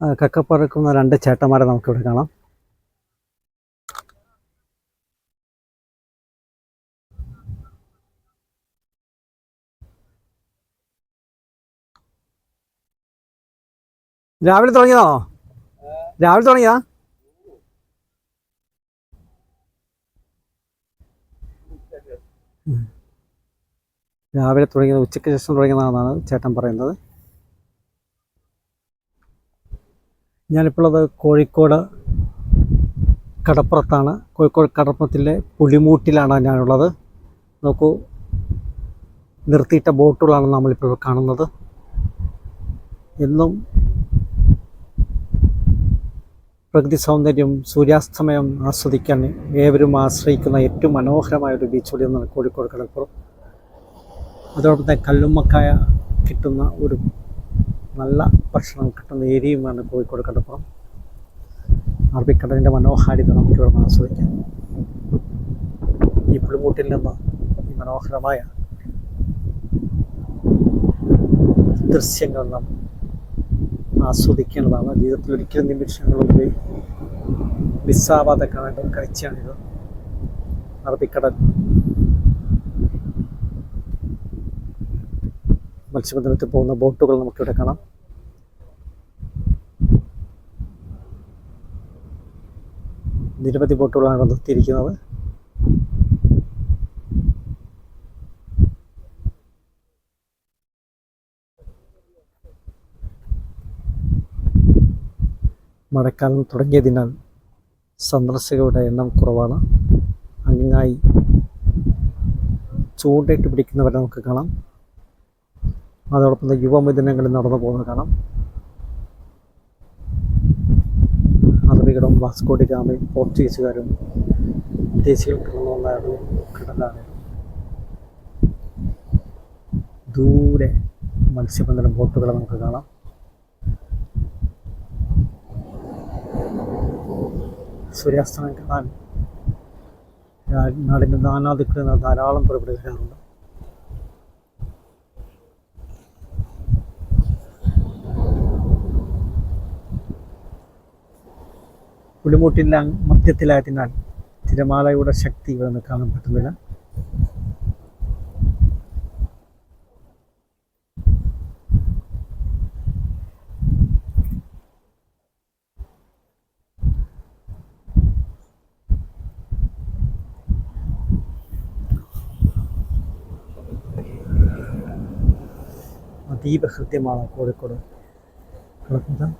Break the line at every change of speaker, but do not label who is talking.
കക്കപ്പറക്കുന്ന രണ്ട് ചേട്ടന്മാരെ നമുക്കിവിടെ കാണാം. രാവിലെ തുടങ്ങിയതാണോ? രാവിലെ തുടങ്ങിയതാ? രാവിലെ തുടങ്ങിയത്, ഉച്ചയ്ക്ക് ശേഷം തുടങ്ങിയതാണെന്നാണ് ചേട്ടൻ പറയുന്നത്. ഞാനിപ്പോൾ ഉള്ളത് കോഴിക്കോട് കടപ്പുറത്താണ്. കോഴിക്കോട് കടപ്പുറത്തിലെ പുളിമൂട്ടിലാണ് ഞാനുള്ളത്. നോക്കൂ, നിർത്തിയിട്ട ബോട്ടുകളാണ് നമ്മളിപ്പോൾ കാണുന്നത്. എന്നും പ്രകൃതി സൗന്ദര്യം, സൂര്യാസ്തമയം ആസ്വദിക്കാൻ ഏവരും ആശ്രയിക്കുന്ന ഏറ്റവും മനോഹരമായ ഒരു ബീച്ച് കൂടിയാണ് കോഴിക്കോട് കടപ്പുറം. അതോടൊപ്പം തന്നെ കല്ലുമ്മക്കായ കിട്ടുന്ന ഒരു നല്ല ഭക്ഷണം കിട്ടുന്ന ഏരിയയുമാണ് കോഴിക്കോട് കടപ്പുറം. അറബിക്കടലിൻ്റെ മനോഹാരിത നമുക്കിവിടെ ആസ്വദിക്കാം. ഈ പുളിമൂട്ടിൽ നിന്ന് ഈ മനോഹരമായ ദൃശ്യങ്ങൾ നാം ആസ്വദിക്കേണ്ടതാണ്. ജീവിതത്തിൽ ഒരിക്കലും നിമിഷങ്ങളൊന്നും മിസ്സാവാതെ കാണേണ്ട ഒരു കാഴ്ചയാണിത്. അറബിക്കടൽ, മത്സ്യബന്ധനത്തിൽ പോകുന്ന ബോട്ടുകൾ നമുക്കിവിടെ കാണാം. നിരവധി ബോട്ടുകളാണ് നിർത്തിയിരിക്കുന്നത്. മഴക്കാലം തുടങ്ങിയതിനാൽ സന്ദർശകരുടെ എണ്ണം കുറവാണ്. അങ്ങായി ചൂണ്ടയിട്ട് പിടിക്കുന്നവരെ നമുക്ക് കാണാം. അതോടൊപ്പം തന്നെ യുവമിഥുനങ്ങളിൽ നടന്നു പോകുന്നത് കാണാം. അറബികളും വാസ്കോ ഡി ഗാമയും പോർച്ചുഗീസുകാരും വിദേശികൾ കടന്നു വന്ന ഒരു കടലാണ്. ദൂരെ മത്സ്യബന്ധന ബോട്ടുകളെ നമുക്ക് കാണാം. സൂര്യാസ്തമയം കാണാൻ നാടിൻ്റെ നാനാദിക്കിൽ നിന്ന് ധാരാളം പേർ ഇവിടെ വരാറുണ്ട്. പുളിമൂട്ടിൻ്റെ മധ്യത്തിലായതിനാൽ തിരമാലയുടെ ശക്തി ഇവിടെ നിന്ന് കാണാൻ പറ്റുന്നില്ല. അതീവ ഹൃദ്യമാണ് കോഴിക്കോട് കടപ്പുറം.